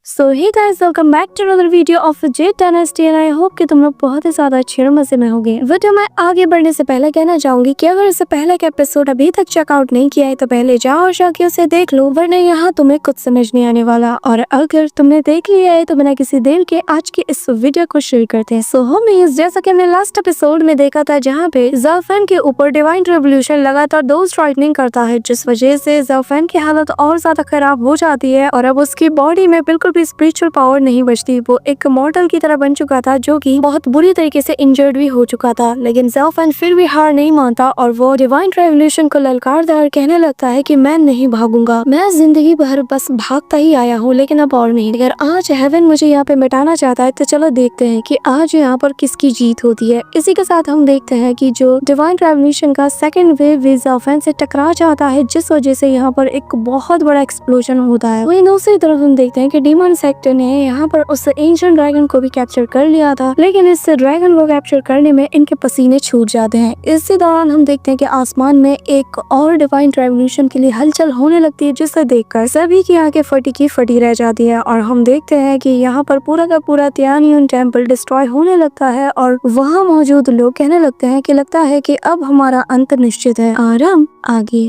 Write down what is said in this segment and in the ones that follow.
So hey guys, welcome back to another video of Jet Dynasty and I hope कि तुम लोग बहुत ही ज्यादा अच्छे और मजे में होंगे। वीडियो में आगे बढ़ने से पहले कहना चाहूंगी कि अगर इससे पहले का एपिसोड अभी तक चेकआउट नहीं किया है तो पहले जाओ और जाके उसे देख लो, वरना यहाँ तुम्हें कुछ समझ नहीं आने वाला। और अगर तुमने देख लिया है तो बिना किसी देर के आज की इस वीडियो को शुरू करते हैं। सो होम जैसा कि हमने लास्ट एपिसोड में देखा था, जहाँ पे ज़ाफन के ऊपर डिवाइन रेवोल्यूशन लगातार डोज स्ट्राइकनिंग करता है, जिस वजह से ज़ाफन की हालत और ज्यादा खराब हो जाती है और अब उसकी बॉडी में बिल्कुल भी स्पिरिचुअल पावर नहीं बचती। वो एक मॉर्टल की तरह बन चुका था, जो कि बहुत बुरी तरीके से इंजर्ड भी हो चुका था। लेकिन ज़ाफन फिर भी हार नहीं मानता और वो डिवाइन रेवोल्यूशन को ललकारता और कहने लगता है कि मैं नहीं भागूंगा, मैं जिंदगी भर बस भागता ही आया हूँ, लेकिन अब और नहीं। अगर आज हेवन मुझे यहाँ पे मिटाना चाहता है तो चलो देखते हैं कि आज यहाँ पर किसकी जीत होती है। इसी के साथ हम देखते हैं कि जो डिवाइन रेवोल्यूशन का सेकंड वेव ज़ाफन से टकरा जाता है, जिस वजह से यहाँ पर एक बहुत बड़ा एक्सप्लोजन होता है। वहीं दूसरी तरफ हम देखते हैं कि डीमन सेक्टर ने यहाँ पर उस एंशिएंट ड्रैगन को भी कैप्चर कर लिया था, लेकिन इस ड्रैगन को कैप्चर करने में इनके पसीने छूट जाते हैं। इसी दौरान हम देखते हैं कि आसमान में एक और डिवाइन रेवोल्यूशन के लिए हलचल होने लगती है, जिसे देखकर सभी की आंखें फटी की फटी रह जाती है। और हम देखते हैं कि यहाँ पर पूरा का पूरा तियानियन टेम्पल डिस्ट्रॉय होने लगता है और वहाँ मौजूद लोग कहने लगते हैं कि लगता है कि अब हमारा अंत निश्चित है। और हम आगे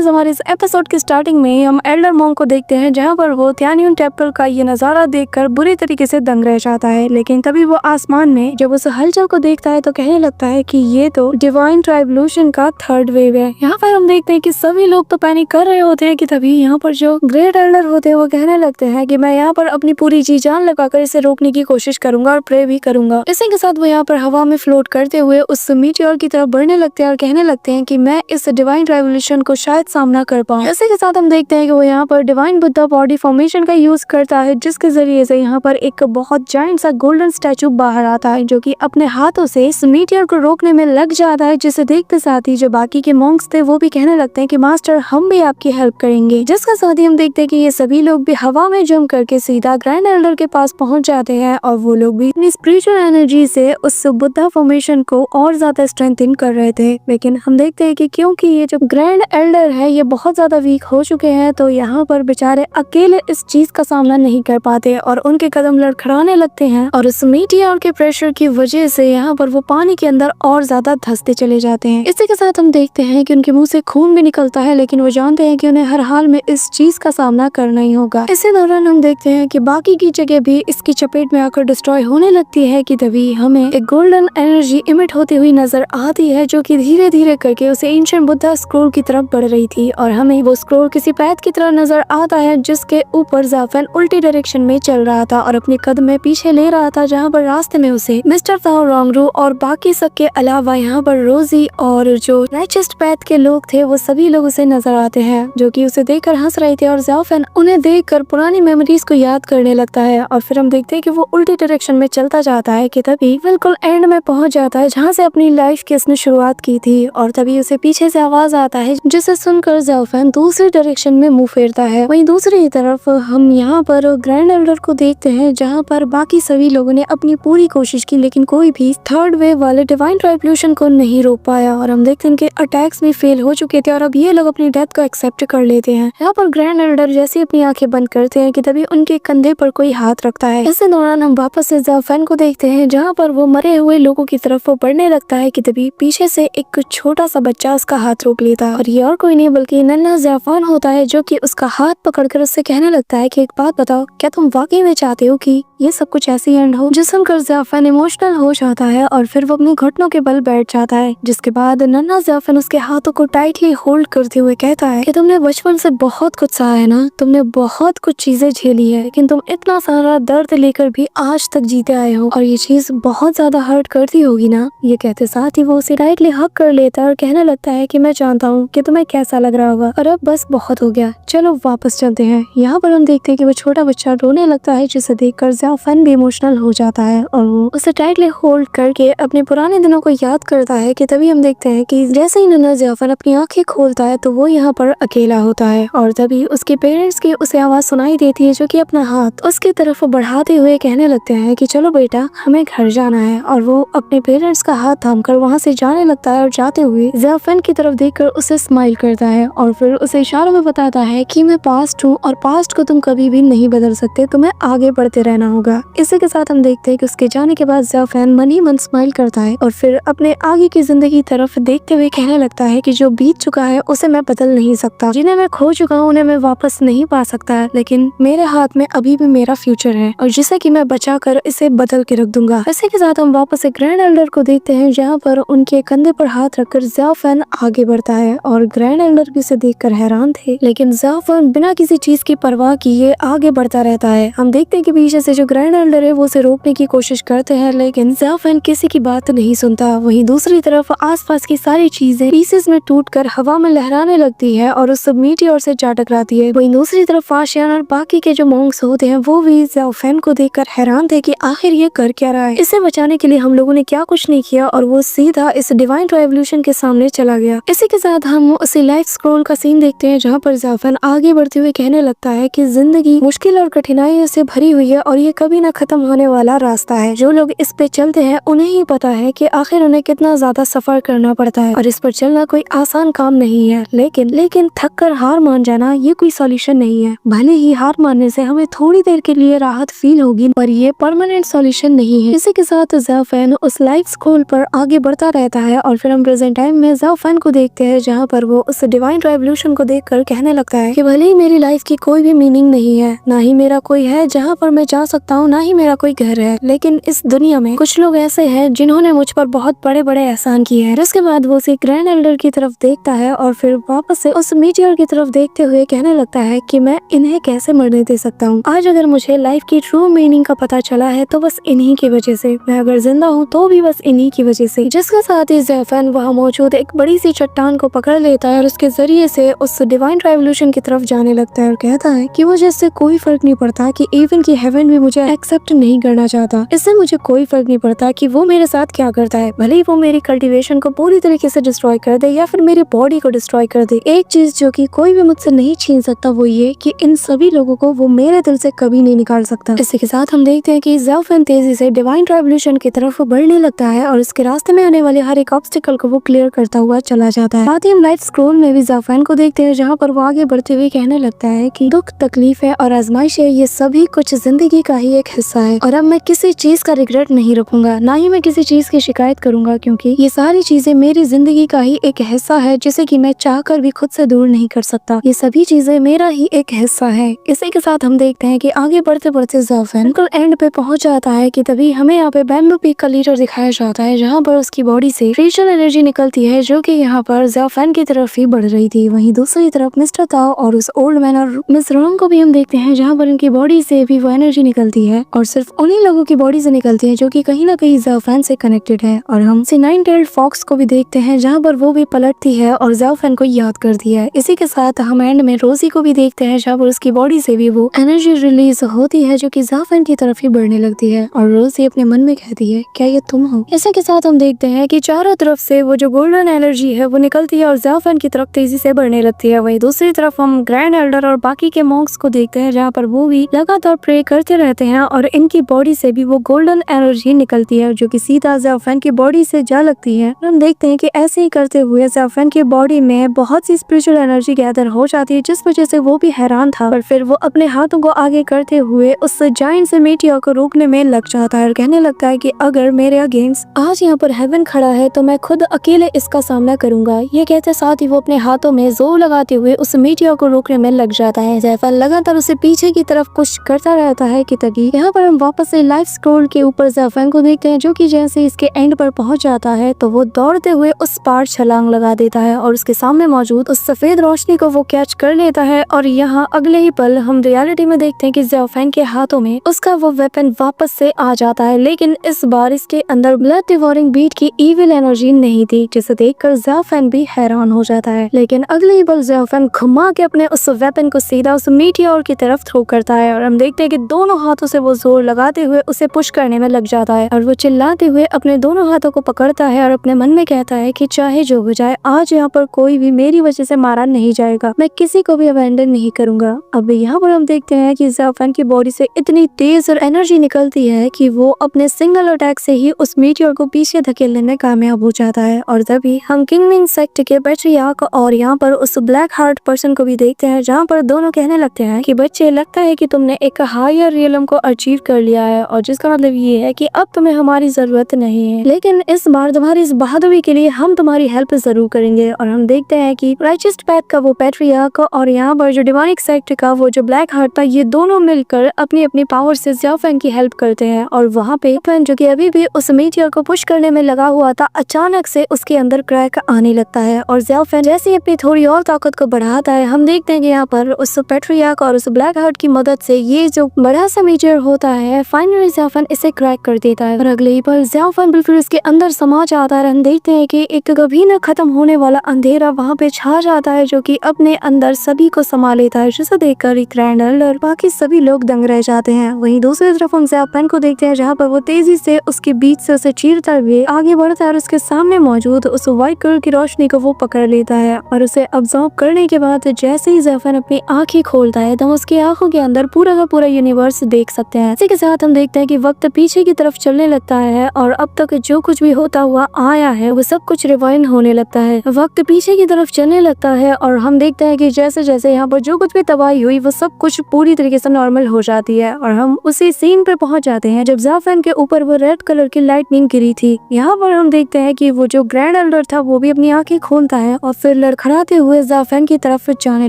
हमारे इस एपिसोड की स्टार्टिंग में हम एल्डर मॉन्क को देखते हैं, जहाँ पर वो तियानियन टेम्पल का ये नजारा देखकर बुरी तरीके से दंग रह जाता है। लेकिन तभी वो आसमान में जब उस हलचल को देखता है तो कहने लगता है कि ये तो डिवाइन रेवोल्यूशन का थर्ड वेव है। यहाँ पर हम देखते हैं कि सभी लोग तो पैनिक कर रहे होते हैं कि तभी यहाँ पर जो ग्रेट एल्डर होते हैं वो कहने लगते हैं कि मैं यहाँ पर अपनी पूरी जी जान लगाकर इसे रोकने की कोशिश करूंगा और प्रे भी करूंगा। इसी के साथ वो यहाँ पर हवा में फ्लोट करते हुए उस मीटियोर की तरफ बढ़ने लगते हैं और कहने लगते हैं कि मैं इस डिवाइन रेवोल्यूशन को शायद सामना कर पाऊं। इसी के साथ हम देखते हैं कि वो यहाँ पर डिवाइन बुद्धा बॉडी फॉर्मेशन का यूज करता है, जिसके जरिए से यहाँ पर एक बहुत जायंट सा गोल्डन स्टैचू बाहर आता है, जो कि अपने हाथों से इस मीटियोर को रोकने में लग जाता है। जिसे देखते साथ ही जो बाकी के मॉन्क्स थे वो भी कहने लगते हैं कि मास्टर हम भी आपकी हेल्प करेंगे। जिसके साथ ही हम देखते हैं कि ये सभी लोग भी हवा में जंप करके सीधा ग्रैंड एल्डर के पास पहुंच जाते हैं और वो लोग भी अपनी स्पिरिचुअल एनर्जी से उस बुद्धा फॉर्मेशन को और ज्यादा स्ट्रेंथन कर रहे थे। लेकिन हम देखते हैं कि क्योंकि ये जो ग्रैंड एल्डर है ये बहुत ज्यादा वीक हो चुके हैं, तो यहाँ पर बेचारे अकेले इस चीज का सामना नहीं कर पाते और उनके कदम लड़खड़ाने लगते हैं और उस मीटियोर के प्रेशर की वजह से यहाँ पर वो पानी के अंदर और ज्यादा धंसते चले जाते हैं। इसी के साथ हम देखते हैं कि उनके मुंह से खून भी निकलता है, लेकिन वो जानते हैं कि उन्हें हर हाल में इस चीज का सामना करना ही होगा। इसी दौरान हम देखते हैं कि बाकी की जगह भी इसकी चपेट में आकर डिस्ट्रॉय होने लगती है कि तभी हमें एक गोल्डन एनर्जी इमिट होती हुई नजर आती है, जो कि धीरे धीरे करके उसे एंशिएंट बुद्धा स्क्रोल की तरफ बढ़ रही थी। और हमें वो स्क्रोल किसी पैथ की तरह नजर आता है, जिसके ऊपर ज़ाफन उल्टी डायरेक्शन में चल रहा था और अपने कदम में पीछे ले रहा था, जहाँ पर रास्ते में उसे मिस्टर ताओ रोंगरू और बाकी सबके अलावा यहाँ पर रोजी और जो राइचेस्ट पैथ के लोग थे वो सभी लोग उसे नजर आते हैं, जो कि उसे देखकर हंस रहे थे। और ज़ाफन उन्हें देखकर पुरानी मेमोरीज को याद करने लगता है और फिर हम देखते हैं कि वो उल्टी डायरेक्शन में चलता जाता है कि तभी बिल्कुल एंड में पहुंच जाता है, जहाँ से अपनी लाइफ की उसने शुरुआत की थी। और तभी उसे पीछे से आवाज आता है, जिसे सुनकर ज़ाफन दूसरी डायरेक्शन में मुंह फेरता है। वहीं दूसरी तरफ हम यहाँ पर ग्रैंड एल्डर को देखते हैं, जहाँ पर बाकी सभी लोगों ने अपनी पूरी कोशिश की, लेकिन कोई भी थर्ड वेव वाले डिवाइन रेवोल्यूशन को नहीं रोक पाया और हम देखते हैं कि अटैक्स भी फेल हो चुके थे और अब ये लोग अपनी डेथ को एक्सेप्ट कर लेते हैं। यहाँ पर ग्रैंड एल्डर जैसे अपनी आंखें बंद करते हैं कि तभी उनके कंधे पर कोई हाथ रखता है। इसी दौरान हम वापस से ज़ाफन को देखते हैं, जहाँ पर वो मरे हुए लोगों की तरफ वो बढ़ने लगता है कि तभी पीछे से एक छोटा सा बच्चा उसका हाथ रोक लेता है और ये और कोई नहीं बल्कि नन्हा ज़ाफन होता है, जो कि उसका हाथ पकड़कर उससे कहने लगता है कि एक बात बताओ, क्या तुम वाकई में चाहते हो कि ये सब कुछ ऐसे एंड हो? जिस सुनकर ज़ाफन इमोशनल हो जाता है और फिर वो अपने घुटनों के बल बैठ जाता है, जिसके बाद नन्हा ज़ाफन उसके हाथों को टाइटली होल्ड करते हुए कहता है कि तुमने बचपन से बहुत कुछ सहा है ना, तुमने बहुत कुछ चीजें झेली है, लेकिन तुम इतना सारा दर्द लेकर भी आज तक जीते आए हो और ये चीज बहुत ज्यादा हर्ट करती होगी ना। ये कहते साथ ही वो उसे टाइटली हग कर लेता है और कहने लगता है कि मैं जानता हूँ कि तुम्हें कैसा लग रहा होगा और अब बस बहुत हो गया, चलो वापस चलते हैं। यहाँ पर हम देखते हैं कि वो छोटा बच्चा रोने लगता है, जिसे देखकर ज़ाफन भी इमोशनल हो जाता है और वो उसे टाइटली होल्ड करके अपने पुराने दिनों को याद करता है कि तभी हम देखते हैं कि जैसे ही नन्हा ज़ाफन अपनी आंखें खोलता है तो वो यहाँ पर अकेला होता है और तभी उसके पेरेंट्स की उसे आवाज सुनाई देती है, जो कि अपना हाथ उसकी तरफ बढ़ाते हुए कहने लगते हैं कि चलो बेटा हमें घर जाना है। और वो अपने पेरेंट्स का हाथ थामकर वहाँ से जाने लगता है और जाते हुए ज़ाफन की तरफ देखकर उसे स्माइल करता है और फिर उसे इशारों में बताता है कि मैं पास्ट हूँ और पास्ट को तुम कभी भी नहीं नहीं बदल सकते, तुम्हें आगे बढ़ते रहना होगा। इसी के साथ हम देखते हैं कि उसके जाने के बाद ज़ाओफैन मन ही मन स्माइल करता है और फिर अपने आगे की जिंदगी तरफ देखते हुए कहने लगता है कि जो बीत चुका है उसे मैं बदल नहीं सकता, जिन्हें मैं खो चुका हूँ उन्हें मैं वापस नहीं पा सकता, लेकिन मेरे हाथ में अभी भी मेरा फ्यूचर है और जिसे कि मैं बचा कर इसे बदल के रख दूंगा। इसी के साथ हम वापस एक ग्रैंड एल्डर को देखते हैं जहाँ पर उनके कंधे पर हाथ रखकर ज़ाओफैन आगे बढ़ता है और ग्रैंड एल्डर भी उसे देखकर हैरान थे, लेकिन ज़ाओफैन बिना किसी चीज की परवाह किए आगे बढ़ता रहता है। हम देखते हैं कि पीछे से जो ग्रैंड एल्डर है वो उसे रोकने की कोशिश करते हैं, लेकिन ज़ाओफैन किसी की बात नहीं सुनता। वहीं दूसरी तरफ आसपास की सारी चीजें पीसेस में टूटकर हवा में लहराने लगती है और उस मीटियोर से जा टकराती है। वहीं दूसरी तरफ आशियान और बाकी के जो मॉन्क्स होते हैं वो भी ज़ाओफैन को देखकर हैरान थे कि आखिर ये कर क्या रहा है, इसे बचाने के लिए हम लोगों ने क्या कुछ नहीं किया, और वो सीधा इस डिवाइन रेवोल्यूशन के सामने चला गया। इसी के साथ हम उसी लाइफ स्क्रॉल का सीन देखते हैं जहाँ पर ज़ाओफैन आगे बढ़ते हुए कहने लगता है कि जिंदगी मुश्किल और कठिनाइयों से भरी हुई है और ये कभी ना खत्म होने वाला रास्ता है। जो लोग इस पे चलते हैं उन्हें ही पता है कि आखिर उन्हें कितना ज्यादा सफर करना पड़ता है और इस पर चलना कोई आसान काम नहीं है, लेकिन थक कर हार मान जाना ये कोई सॉल्यूशन नहीं है। भले ही हार मानने से हमें थोड़ी देर के लिए राहत फील होगी पर ये परमानेंट सॉल्यूशन नहीं है। इसी के साथ ज़ाओफैन उस लाइफ स्क्रॉल पर आगे बढ़ता रहता है और फिर हम प्रेजेंट टाइम में ज़ाओफैन को देखते हैं जहाँ पर वो उस डिवाइन रेवोल्यूशन को देखकर कहने लगता है कि भले ही मेरी लाइफ की कोई भी मीनिंग नहीं है, ना ही मेरा कोई है जहाँ पर मैं जा सकता हूँ, ना ही मेरा कोई घर है, लेकिन इस दुनिया में कुछ लोग ऐसे हैं जिन्होंने मुझ पर बहुत बड़े बड़े एहसान किए हैं। इसके बाद वो उसी ग्रैंड एल्डर की तरफ देखता है और फिर वापस से उस मीटियोर की तरफ देखते हुए कहने लगता है कि मैं इन्हें कैसे मरने दे सकता हूँ। आज अगर मुझे लाइफ की ट्रू मीनिंग का पता चला है तो बस इन्हीं की वजह से, मैं अगर जिंदा हूँ तो भी बस इन्हीं की वजह से। जिसके साथ ही ज़ाओफैन वहाँ मौजूद एक बड़ी सी चट्टान को पकड़ लेता है और उसके जरिए से उस डिवाइन रेवोल्यूशन की तरफ जाने लगता है और कहता है कि मुझे इससे कोई फर्क नहीं पड़ता कि इवन की हेवन भी मुझे एक्सेप्ट नहीं करना चाहता, इससे मुझे कोई फर्क नहीं पड़ता कि वो मेरे साथ क्या करता है, भले ही वो मेरी कल्टीवेशन को पूरी तरीके से डिस्ट्रॉय कर दे या फिर मेरी बॉडी को डिस्ट्रॉय कर दे। एक चीज जो कि कोई भी मुझसे नहीं छीन सकता वो ये कि इन सभी लोगों को वो मेरे दिल से कभी नहीं निकाल सकता। इसी के साथ हम देखते हैं कि ज़ाओफैन तेजी से डिवाइन रेवोल्यूशन की तरफ बढ़ने लगता है और उसके रास्ते में आने वाले हर एक ऑब्स्टिकल को वो क्लियर करता हुआ चला जाता है। साथ ही हम लाइफ स्क्रॉल में भी ज़ाओफैन को देखते हैं जहाँ पर वो आगे बढ़ते हुए कहने लगता है कि दुख, तकलीफ है और आजमाइश है, ये सभी कुछ जिंदगी का ही एक हिस्सा है और अब मैं किसी चीज का रिग्रेट नहीं रखूंगा, ना ही मैं किसी चीज की शिकायत करूंगा, क्योंकि ये सारी चीजें मेरी जिंदगी का ही एक हिस्सा है जिसे कि मैं चाहकर भी खुद से दूर नहीं कर सकता। ये सभी चीजें मेरा ही एक हिस्सा है। इसी के साथ हम देखते हैं कि आगे बढ़ते बढ़ते ज़ाओफैन बिल्कुल एंड पे पहुंच जाता है कि तभी हमें यहाँ पे बैम्बू पीक का लीडर दिखाया जाता है जहाँ पर उसकी बॉडी से क्रिस्टल एनर्जी निकलती है जो कि यहाँ पर ज़ाओफैन की तरफ ही बढ़ रही थी। वहीं दूसरी तरफ मिस्टर ताओ और उस ओल्ड मैन और मिस रोंग को भी हम देखते हैं जहाँ पर उनकी बॉडी से भी वो एनर्जी निकलती है और सिर्फ उन्हीं लोगों की बॉडी से निकलती है जो कि कहीं ना कहीं ज़ाओफैन से कनेक्टेड है। और हम नाइन टेल्ड फॉक्स को भी देखते हैं जहाँ पर वो भी पलटती है और ज़ाओफैन को याद करती है। इसी के साथ हम एंड में रोजी को भी देखते हैं जहाँ पर उसकी बॉडी से भी वो एनर्जी रिलीज होती है जो कि ज़ाओफैन की तरफ ही बढ़ने लगती है और रोजी अपने मन में कहती है क्या ये तुम हो। इसी के साथ हम देखते हैं कि चारों तरफ से वो जो गोल्डन एनर्जी है वो निकलती है और ज़ाओफैन की तरफ तेजी से बढ़ने लगती है। वहीं दूसरी तरफ हम ग्रैंड एल्डर और बाकी के मॉन्क्स को देखते हैं जहाँ पर वो भी लगातार प्रे करते रहते हैं और इनकी बॉडी से भी वो गोल्डन एनर्जी निकलती है जो कि सीधा ज़ाओफैन की बॉडी से जा लगती है। हम देखते हैं कि ऐसे ही करते हुए ज़ाओफैन की बॉडी में बहुत सी स्पिरिचुअल एनर्जी गैदर हो जाती है जिस वजह से वो भी हैरान था, पर फिर वो अपने हाथों को आगे करते हुए उस जायंट से मीटियोर को रोकने में लग जाता है और कहने लगता है कि अगर मेरे अगेंस्ट आज यहाँ पर हेवन खड़ा है तो मैं खुद अकेले इसका सामना करूंगा। ये कहते साथ ही वो अपने हाथों में जोर लगाते हुए उस मीटियोर को रोकने में लग जाता है। ज़ाओफैन लगातार उसे पीछे की तरफ कुछ करता रहता है कि तभी यहाँ पर हम वापस से लाइफ स्क्रॉल के ऊपर ज़ाओफैन को देखते हैं जो कि जैसे इसके एंड पर पहुंच जाता है तो वो दौड़ते हुए उस पार छलांग लगा देता है और उसके सामने मौजूद उस सफेद रोशनी को वो कैच कर लेता है। और यहाँ अगले ही पल हम रियलिटी में देखते हैं कि ज़ाओफैन के हाथों में उसका वो वेपन वापस से आ जाता है, लेकिन इस बार इसके अंदर ब्लड डिवोरिंग बीट की इविल एनर्जी नहीं थी जिसे देखकर ज़ाओफैन भी हैरान हो जाता है। लेकिन अगले ही पल ज़ाओफैन घुमा के अपने उस वेपन को सीधा उस मीटियोर की तरफ थ्रो करता है और हम देखते हैं कि दोनों हाथों से वो जोर लगाते हुए उसे पुश करने में लग जाता है और वो चिल्लाते हुए अपने दोनों हाथों को पकड़ता है और अपने मन में कहता है कि चाहे जो हो जाए आज यहाँ पर कोई भी मेरी वजह से मारा नहीं जाएगा, मैं किसी को भी अबैंडन नहीं करूंगा। अब यहाँ पर हम देखते हैं कि ज़ाओफैन की बॉडी से इतनी तेज और एनर्जी निकलती है कि वो अपने सिंगल अटैक से ही उस मीटियोर को पीछे धकेलने में कामयाब हो जाता है। और तभी हम किंगमिंग सेक्ट के पैट्रियार्क और यहाँ पर उस ब्लैक हार्ट पर्सन को भी देखते हैं जहाँ पर दोनों कहने लगते हैं कि बच्चे मुझे लगता है कि तुमने एक हायर रियलम को अचीव कर लिया है, और जिसका मतलब ये है कि अब तुम्हें हमारी जरूरत नहीं है। लेकिन इस बार तुम्हारी इस बहादुरी के लिए हम तुम्हारी हेल्प जरूर करेंगे। और हम देखते हैं कि राइचियस पैथ का वो पैट्रियार्क और यहाँ पर जो डिवानिक सेक्ट का वो जो ब्लैक हार्ट था, ये दोनों मिलकर अपनी अपनी पावर से ज़ियाओ फैन की हेल्प करते हैं। और वहाँ पे फैन जो कि अभी भी उस मीटियर को पुश करने में लगा हुआ था, अचानक से उसके अंदर क्रैक आने लगता है। और ज़ियाओ फैन जैसे ही अपनी थोड़ी और ताकत को बढ़ाता है, हम देखते हैं कि यहाँ पर उस पैट्रियार्क और उस ब्लैक हार्ट की मदद से ये जो बड़ा सा मीटियर होता है, फाइनली ज़ियाओ फैन इसे क्रैक कर देता है। और अगले ही पल ज़ियाओ फैन बिल्कुल इसके अंदर समा जाता है। हम देखते हैं कि एक कभी न खत्म होने वाला अंधेरा वहाँ पे छा जाता है, जो कि अपने अंदर सभी को समा लेता है, जिसे देखकर ग्रैंड एल्डर बाकी सभी लोग दंग रह जाते हैं। वहीं दूसरी तरफ हम ज़ियाओ फैन को देखते हैं, जहाँ पर वो तेजी से उसके बीच से उसे चीरता हुए आगे बढ़ता है और उसके सामने मौजूद उस व्हाइट कलर की रोशनी को वो पकड़ लेता है। और उसे अब्सॉर्ब करने के बाद जैसे ही ज़ियाओ फैन अपनी आंखें खोलता है, तो हम उसकी आंखों के अंदर पूरा का पूरा यूनिवर्स देख सकते हैं। इसी के साथ हम देखते हैं कि वक्त पीछे की तरफ चलने लगता है, और अब तक जो कुछ भी होता हुआ आया है वो सब कुछ रिवाइंड होने लगता है। वक्त पीछे की तरफ चलने लगता है, और हम देखते हैं कि जैसे जैसे यहाँ पर जो कुछ भी तबाही हुई वो सब कुछ पूरी तरीके से नॉर्मल हो जाती है। और हम उसी सीन पर पहुंच जाते हैं जब ज़ियाओ फैन के ऊपर वो रेड कलर की लाइटनिंग गिरी थी। यहाँ पर हम देखते हैं कि वो जो ग्रैंड एल्डर था वो भी अपनी आंखें खोलता है और फिर लड़खड़ाते हुए ज़ियाओ फैन की तरफ जाने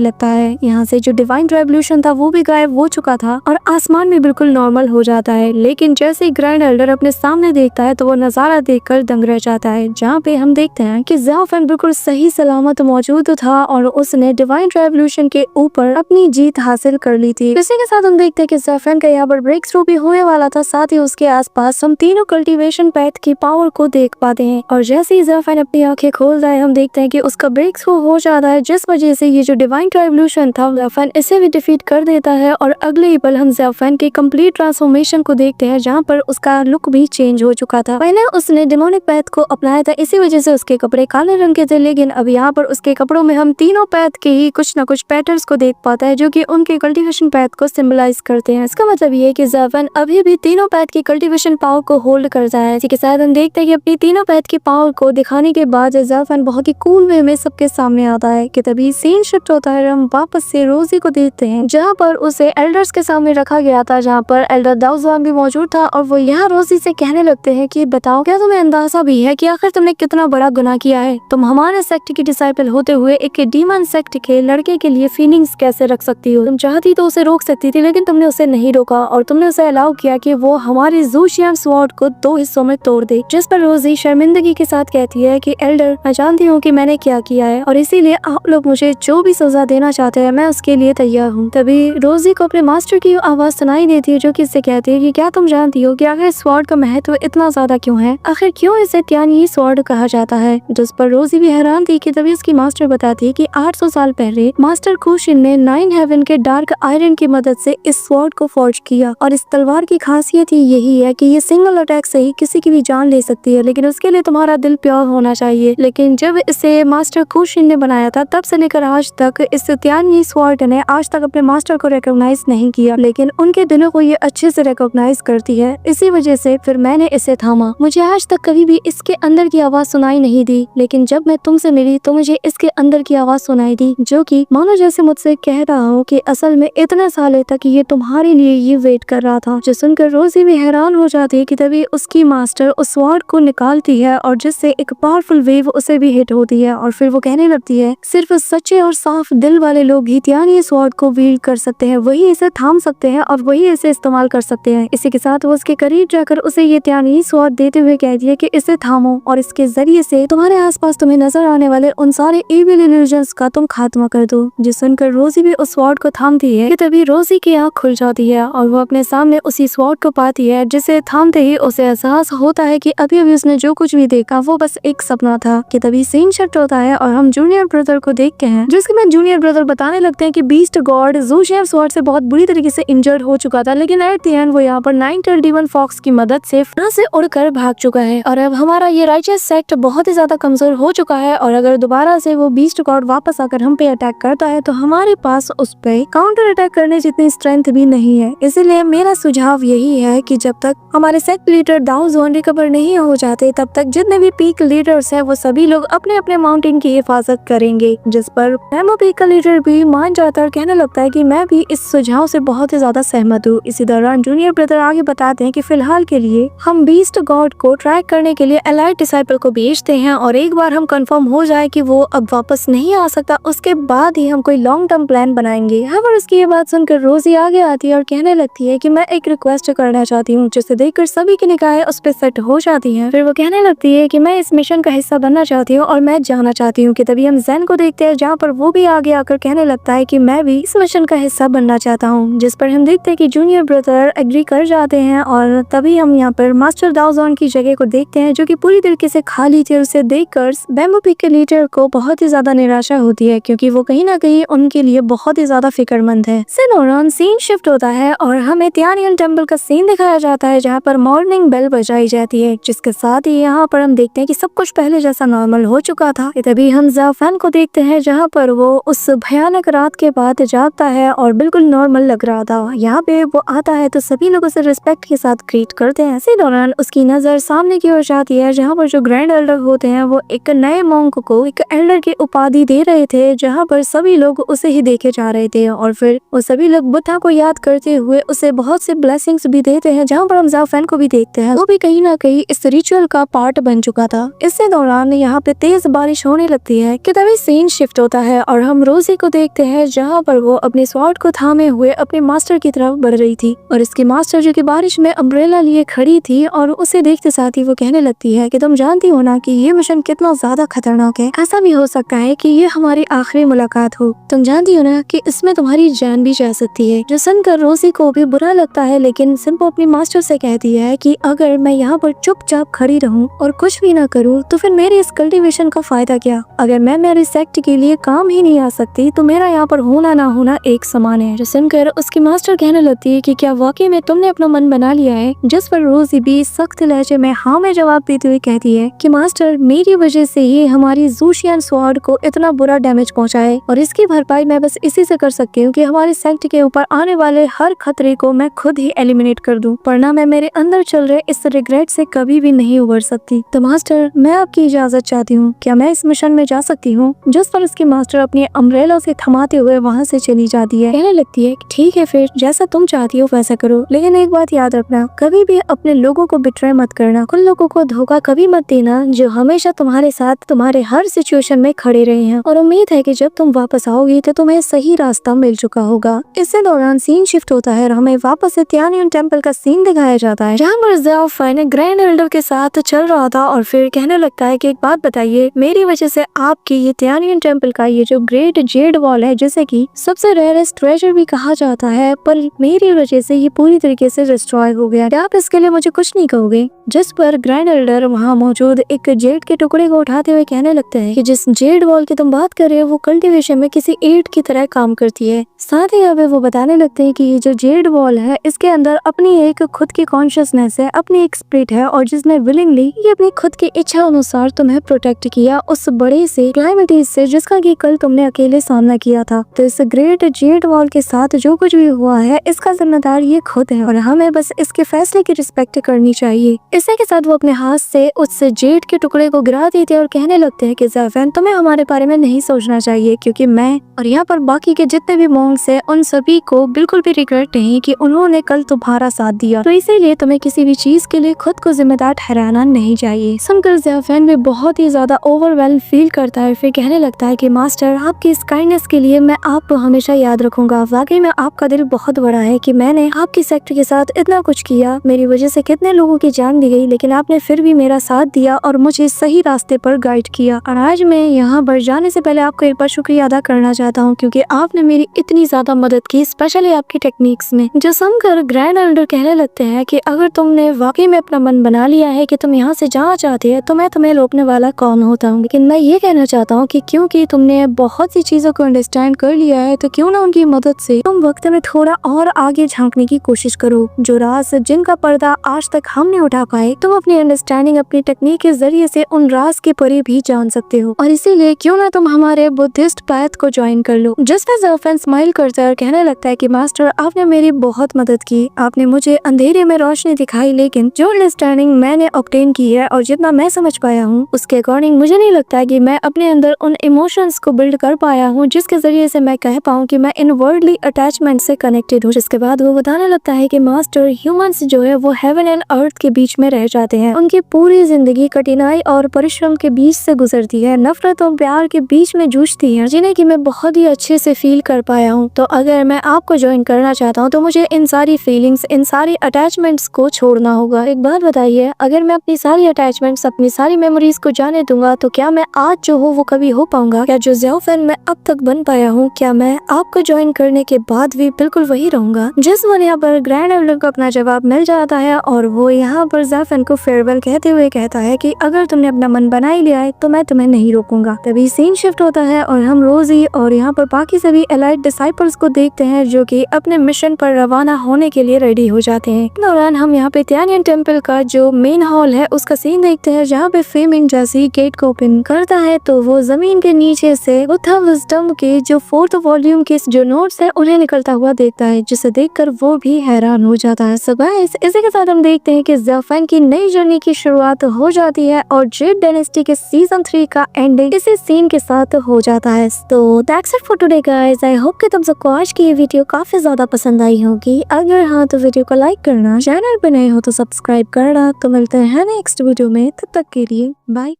लगता है। यहाँ से जो डिवाइन रेवोल्यूशन था वो भी गायब हो चुका था और आसमान भी बिल्कुल नॉर्मल हो जाता है। लेकिन जैसे ही ग्रैंड एल्डर अपने सामने देखता है तो वो नजारा देखकर दंग रह जाता है, जहाँ पे हम देखते हैं कि ज़ियाओ फैन बिल्कुल सही सलामत मौजूद था और उसने डिवाइन रेवोल्यूशन के ऊपर अपनी जीत हासिल कर ली थी। इसी के साथ हम देखते हैं कि ज़ियाओ फैन का यहाँ पर ब्रेक थ्रू भी होने वाला था। साथ ही उसके आसपास हम तीनों कल्टीवेशन पैथ की पावर को देख पाते हैं, और जैसे ही ज़ियाओ फैन अपनी आंखें खोलता है हम देखते हैं कि उसका ब्रेक थ्रू हो जाता है, जिस वजह से ये जो डिवाइन रेवोल्यूशन था ज़ियाओ फैन इसे भी डिफीट कर देता है। और अगले ही पल हम ज़ियाओ फैन के कंप्लीट ट्रांसफॉर्मेशन को देखते हैं, जहाँ पर उसका लुक भी चेंज हो चुका था। पहले उसने डेमोनिक पैथ को अपनाया था, इसी वजह से उसके कपड़े काले रंग के थे, लेकिन अब यहाँ पर उसके कपड़ों में हम तीनों पैथ के ही कुछ न कुछ पैटर्न्स को देख पाता है, जो कि उनके कल्टीवेशन पैथ को सिंबलाइज करते हैं। इसका मतलब ये है कि ज़ियाओ फैन अभी भी तीनों पैथ की कल्टीवेशन पावर को होल्ड करता है। इसी के साथ हम देखते हैं कि अपनी तीनों पैथ की पावर को दिखाने के बाद ज़ियाओ फैन बहुत ही कूल वे में सबके सामने आता है कि तभी सीन शिफ्ट होता है। हम वापस से रोजी को देखते हैं, जहाँ पर उसे एल्डर्स के सामने रखा गया था, जहाँ पर एल्डर दाऊज़ान भी मौजूद था। और वो यहाँ रोजी से कहने लगते हैं कि बताओ, क्या तुम्हें अंदाजा भी है कि आखिर तुमने कितना बड़ा गुनाह किया है? तुम हमारे सेक्ट की डिसाइपल होते हुए एक डीमन सेक्ट के लड़के के लिए फीलिंग्स कैसे रख सकती हो? तुम चाहती तो उसे रोक सकती थी, लेकिन तुमने उसे नहीं रोका और तुमने उसे अलाउ किया कि वो हमारे ज़ूशियन स्वॉर्ड को 2 हिस्सों में तोड़ दे। जिस पर रोजी शर्मिंदगी के साथ कहती है कि एल्डर, मैं जानती हूँ कि मैंने क्या किया है और इसीलिए आप लोग मुझे जो भी सजा देना चाहते हैं मैं उसके लिए तैयार हूँ। तभी रोजी को अपने मास्टर की आवाज सुनाई देती है, जो कि इससे कहती है कि क्या तुम जानती हो कि आखिर स्वॉर्ड का महत्व इतना ज्यादा क्यों है? आखिर क्यों इसे त्यानी स्वॉर्ड कहा जाता है? जिस पर रोजी भी हैरान थी कि तभी उसकी मास्टर बताती है कि 800 साल पहले मास्टर खुशिन ने 9 हेवन के डार्क आयरन की मदद से इस स्वॉर्ड को फॉर्ज किया, और इस तलवार की खासियत ही यही है कि ये सिंगल अटैक से ही किसी की भी जान ले सकती है, लेकिन उसके लिए तुम्हारा दिल प्योर होना चाहिए। लेकिन जब इसे मास्टर खुशिन ने बनाया था, तब से लेकर आज तक इस त्यानी स्वॉर्ड ने आज तक अपने मास्टर को रिकॉग्नाइज नहीं किया, लेकिन उनके दिलों को ये अच्छे से रिकॉग्नाइज करती है। इसी वजह से फिर मैंने इसे थामा। मुझे आज तक कभी भी इसके अंदर की आवाज सुनाई नहीं दी, लेकिन जब मैं तुमसे मिली तो मुझे इसके अंदर की आवाज सुनाई दी, जो कि मानो जैसे मुझसे कह रहा हूँ कि असल में इतने सालों तक ये तुम्हारे लिए ये वेट कर रहा था। जो सुनकर रोजी भी हैरान हो जाती है कि तभी उसकी मास्टर उस स्वॉर्ड को निकालती है और जिससे एक पावरफुल वेव उसे भी हिट होती है, और फिर वो कहने लगती है सिर्फ सच्चे और साफ दिल वाले लोग ही त्यानी स्वॉर्ड को वील्ड कर सकते हैं, वही इसे थाम सकते हैं और वही इसे इस्तेमाल कर सकते हैं। इसी के साथ वो उसके करीब जाकर उसे ये त्यानी स्वॉर्ड देते हुए कहती है कि इसे थामो और इसके जरिए से तुम्हारे आसपास तुम्हें नजर आने वाले उन सारे इविल इल्यूजन्स का तुम खात्मा कर दो। जो सुनकर रोजी भी उस स्वॉर्ड को थामती है कि तभी रोजी की आंख खुल जाती है और वो अपने सामने उसी स्वॉर्ड को पाती है, जिसे थामते ही उसे एहसास होता है कि अभी अभी उसने जो कुछ भी देखा वो बस एक सपना था। कि तभी सीन शिफ्ट होता है और हम जूनियर ब्रदर को देखते हैं, जिसके में जूनियर ब्रदर बताने लगते हैं कि बीस्ट गॉड ज़ूशियन स्वॉर्ड से बहुत बुरी तरीके से इंजर्ड हो चुका था, लेकिन एट द एंड वो यहाँ पर 9 डीमन फॉक्स की मदद से यहाँ से उड़कर भाग चुका है, और अब हमारा ये राइचियस सेक्ट बहुत ही ज्यादा कमजोर हो चुका है, और अगर दोबारा से वो बीस्ट गॉड वापस आकर हम पे अटैक करता है तो हमारे पास उस पे काउंटर अटैक करने जितनी स्ट्रेंथ भी नहीं है। इसीलिए मेरा सुझाव यही है कि जब तक हमारे सेक्ट लीडर दाऊ जोन रिकवर नहीं हो जाते, तब तक जितने भी पीक लीडर्स हैं वो सभी लोग अपने अपने माउंटेन की हिफाजत करेंगे। जिस पर पीक का लीडर भी मान जाता है और कहने लगता है कि मैं भी इस सुझाव से बहुत ही ज्यादा सहमत हूँ। इसी दौरान जूनियर ब्रदर आगे बताते हैं कि फिलहाल के लिए हम बीस्ट गॉड को ट्रैक करने के लिए एलाइट डिसाइपल को भेजते हैं और एक बार हम कंफर्म हो जाए कि वो अब वापस नहीं आ सकता उसके बाद ही हम कोई लॉन्ग टर्म प्लान बनाएंगे। और उसकी ये बात सुनकर रोजी आगे आती है और कहने लगती है कि मैं एक रिक्वेस्ट करना चाहती हूँ, जिसे देखकर सभी की निगाहें उस पर सेट हो जाती हैं। फिर वो कहने लगती है कि मैं इस मिशन का हिस्सा बनना चाहती हूँ और मैं जाना चाहती हूँ कि तभी हम जैन को देखते हैं जहाँ पर वो भी आगे आकर कहने लगता है कि मैं भी इस मिशन का हिस्सा बनना चाहता हूँ, जिस पर हम देखते हैं कि जूनियर ब्रदर एग्री कर जाते हैं। और तभी हम यहाँ पर मास्टर दाओजॉन की जगह को देखते हैं जो कि पूरी तरीके से खाली थी। उसे देखकर बैम्बू पीक के लीडर को बहुत ही ज्यादा निराशा होती है क्योंकि वो कहीं ना कहीं उनके लिए बहुत ही ज्यादा फिक्रमंद है। इस दौरान सीन शिफ्ट होता है और हमें तियानियन टेम्पल का सीन दिखाया जाता है जहाँ पर मॉर्निंग बेल बजाई जाती है, जिसके साथ ही यहाँ पर हम देखते हैं कि सब कुछ पहले जैसा नॉर्मल हो चुका था। तभी हम ज़ाफान को देखते हैं जहाँ पर वो उस भयानक रात के बाद जागता है और बिल्कुल नॉर्मल लग रहा था। यहाँ पे वो आता है तो सभी लोग उसे रिस्पेक्ट के साथ ग्रीट करते हैं। इसी दौरान उसकी नजर सामने की ओर जाती है जहाँ पर जो ग्रैंड एल्डर होते हैं वो एक नए मॉन्क को एक एल्डर की उपाधि दे रहे थे, जहाँ पर सभी लोग उसे ही देखे जा रहे थे और फिर वो सभी लोग बुद्धा को याद करते हुए उसे बहुत से ब्लेसिंग्स भी देते हैं। जहाँ पर हम ज़ाफान को भी देखते हैं वो भी कहीं ना कहीं इस रिचुअल का पार्ट बन चुका था। इसी दौरान यहाँ पे तेज बारिश होने लगती है कि तभी सीन शिफ्ट होता है और हम रोजी को देखते हैं जहाँ पर वो अपने स्वॉर्ड को थामे हुए अपने मास्टर की तरफ बढ़ रही थी और इसकी मास्टर जो कि बारिश में अम्ब्रेला लिए खड़ी थी और उसे देखते साथ ही वो कहने लगती है कि तुम जानती हो ना कि ये मिशन कितना ज्यादा खतरनाक है, ऐसा भी हो सकता है कि ये हमारी आखिरी मुलाकात हो। तुम जानती हो ना कि इसमें तुम्हारी जान भी जा सकती है। जो सुनकर रोजी को भी बुरा लगता है लेकिन सिंपो अपनी मास्टर से कहती है कि अगर मैं यहाँ पर चुपचाप खड़ी रहूं और कुछ भी ना करूं तो फिर मेरे इस कल्टीवेशन का फायदा क्या। अगर मैं मेरे सेक्ट के लिए काम ही नहीं आ सकती तो मेरा यहाँ पर होना ना होना एक समान है। जो सुनकर उसकी मास्टर कहने लगती है कि क्या वाकई में तुमने अपना मन बना लिया है, जिस पर रोजी भी सख्त लहजे में हाँ में जवाब देते हुए कहती है कि मास्टर मेरी वजह से ही हमारी जूशियन स्वॉर्ड को इतना बुरा डैमेज पहुंचा है और इसकी भरपाई मैं बस इसी से कर सकती हूँ कि हमारे सेक्ट के ऊपर आने वाले हर खतरे को मैं खुद ही एलिमिनेट कर दूं, वरना मैं मेरे अंदर चल रहे इस रिग्रेट से कभी भी नहीं उबर सकती। तो मास्टर मैं आपकी इजाजत चाहती हूँ, क्या मैं इस मिशन में जा सकती हूँ। जिस पर उसकी मास्टर अपनी अम्ब्रेला से थमाते हुए वहाँ से चली जाती है। कहने लगती है ठीक है फिर जैसा तुम चाहती हो वैसा करो, लेकिन एक बात याद रखना कभी भी अपने लोगों को बिट्रे मत करना, उन लोगों को धोखा कभी मत देना जो हमेशा तुम्हारे साथ तुम्हारे हर सिचुएशन में खड़े रहे हैं और उम्मीद है कि जब तुम वापस आओगी तो तुम्हें सही रास्ता मिल चुका होगा। इसी दौरान सीन शिफ्ट होता है और हमें वापस से तियानियन टेम्पल का सीन दिखाया जाता है जहाँ पर ज़ाओफान ग्रैंड एल्डर के साथ चल रहा था और फिर कहने लगता है कि एक बात बताइए, मेरी वजह से आपकी ये तियानियन टेम्पल का ये जो ग्रेट जेड वॉल है जिसे कि सबसे रेयरेस्ट ट्रेजर भी कहा जाता है, पर मेरी वजह से ये पूरी तरीके से डिस्ट्रॉय हो गया। क्या आप इसके लिए मुझे कुछ नहीं कहोगे। जिस पर ग्रैंड एल्डर वहाँ मौजूद एक जेड के टुकड़े को उठाते हुए कहने लगता है कि जिस जेड वॉल की तुम बात कर रहे हो वो कल्टीवेशन में किसी ईंट की तरह काम करती है। साथ ही अब वो बताने लगते हैं कि ये जो जेड वॉल है इसके अंदर अपनी एक खुद की कॉन्शियसनेस है, अपनी एक स्पिरिट है और जिसने विलिंगली ये अपनी खुद की इच्छा अनुसार तुम्हें प्रोटेक्ट किया उस बड़े से क्लाइमेटीज से जिसका कि कल तुमने अकेले सामना किया था। तो इस ग्रेट जेड वॉल के साथ जो कुछ भी हुआ है इसका जिम्मेदार ये खुद है और हमें बस इसके फैसले की रिस्पेक्ट करनी चाहिए। इसी के साथ वो अपने हाथ से उस जेड के टुकड़े को गिरा देते हैं और कहने लगते हैं कि ज़ाफान तुम्हें हमारे बारे में नहीं सोचना चाहिए क्योंकि मैं और यहाँ पर बाकी के जितने भी मॉन्क्स हैं उन सभी को बिल्कुल भी रिग्रेट नहीं कि उन्होंने कल तुम्हारा साथ दिया, तो इसीलिए तुम्हें किसी भी चीज के लिए खुद को जिम्मेदार ठहराना नहीं चाहिए। सुनकर ज़ाफान भी बहुत ही ज्यादा ओवरवेल्म फील करता है। फिर कहने लगता है कि मास्टर आपकी इस काइंडनेस के लिए मैं आपको हमेशा याद रखूंगा। वाकई में आपका दिल बहुत बड़ा है कि मैंने आपकी सेक्टर के साथ इतना कुछ किया, मेरी वजह से कितने लोगों की जान दी गई, लेकिन आपने फिर भी मेरा साथ दिया और मुझे सही रास्ते पर गाइड किया। और आज मैं यहाँ पर जाने से पहले आपको एक बार शुक्रिया अदा करना चाहता हूँ क्योंकि आपने मेरी इतनी ज्यादा मदद की, स्पेशली आपकी टेक्निक्स में। जो सुनकर ग्रैंड एल्डर कहने लगते हैं कि अगर तुमने वाकई में अपना मन बना लिया है कि तुम यहाँ से जाना चाहते हैं तो मैं तुम्हें रोकने वाला कौन होता हूँ। लेकिन मैं ये कहना चाहता हूँ कि क्योंकि तुमने बहुत सी चीजों को अंडरस्टैंड कर लिया है तो क्यों ना उनकी मदद से तुम वक्त में थोड़ा और आगे झांकने की कोशिश करो। जो राज जिनका पर्दा आज तक हम नहीं उठा पाए, तुम अपनी अंडरस्टैंडिंग अपनी टेक्निक के जरिए से उन राज के परे भी जान सकते हो और इसीलिए क्यों ना तुम हमारे बुद्धिस्ट पैथ को ज्वाइन कर लो। जिस पर ज़ाफान स्माइल करता है और कहने लगता है कि मास्टर आपने मेरी बहुत मदद की, आपने मुझे अंधेरे में रोशनी दिखाई, लेकिन जो अंडरस्टैंडिंग मैंने ऑब्टेन की है और जितना मैं समझ पाया हूँ उसके अकॉर्डिंग मुझे नहीं लगता है कि मैं अपने अंदर उन इमोशंस को बिल्ड कर पाया हूँ जिसके जरिए से मैं कह पाऊँ कि मैं इन वर्ल्डली अटैचमेंट से कनेक्टेड हो। जिसके बाद वो बताने लगता है कि मास्टर ह्यूमंस जो है वो हेवन एंड अर्थ के बीच में रह जाते हैं। उनकी पूरी जिंदगी कठिनाई और परिश्रम के बीच से गुजरती है, नफरत और प्यार के बीच में जूझती है, जिन्हें कि मैं बहुत ही अच्छे से फील कर पाया हूँ। तो अगर मैं आपको ज्वाइन करना चाहता हूँ तो मुझे इन सारी फीलिंग्स, इन सारी अटैचमेंट्स को छोड़ना होगा। एक बात बताइए, अगर मैं अपनी सारी अटैचमेंट्स, अपनी सारी मेमोरीज को जाने दूंगा तो क्या मैं आज जो हूँ वो कभी हो पाऊंगा? क्या जो ज़ियाओ फैन मैं अब तक बन पाया हूँ, क्या मैं आपको ज्वाइन करने के बाद भी बिल्कुल वही रहूंगा? जिस मन यहाँ पर ग्रैंड एल्डर को अपना जवाब मिल जाता है और वो यहाँ पर ज़ियाओ फैन को फेयरवेल कहते हुए कहता है कि अगर तुमने अपना मन बना ही लिया है तो मैं तुम्हें नहीं रोकूंगा। तभी सीन शिफ्ट होता है और हम रोजी और यहाँ पर बाकी सभी एलाइट डिसाइपल्स को देखते हैं जो कि अपने मिशन पर रवाना होने के लिए रेडी हो जाते हैं। इस दौरान हम यहाँ पे तियानियन टेम्पल का जो मेन हॉल है उसका सीन देखते हैं, जहाँ पे फेमिंग जैसी गेट को ओपन करता है तो वो जमीन के नीचे से बुद्धा विज़डम के जो 4th वॉल्यूम के जो नोट्स है उन्हें निकलता हुआ देखता है, जिसे देखकर वो भी हैरान हो जाता है। सो गाइस, इसी के साथ हम देखते हैं कि ज़ियाओ फैन की नई जर्नी की शुरुआत हो जाती है और जेड डायनेस्टी के सीजन 3 का एंडिंग इसी सीन के साथ हो जाता है। तो that's it for today guys. I hope कि तुम सबको आज की ये वीडियो काफी ज्यादा पसंद आई होगी। अगर हाँ तो वीडियो को लाइक करना, चैनल पे नए हो तो सब्सक्राइब करना। तो मिलते हैं नेक्स्ट वीडियो में, तब तक के लिए बाय।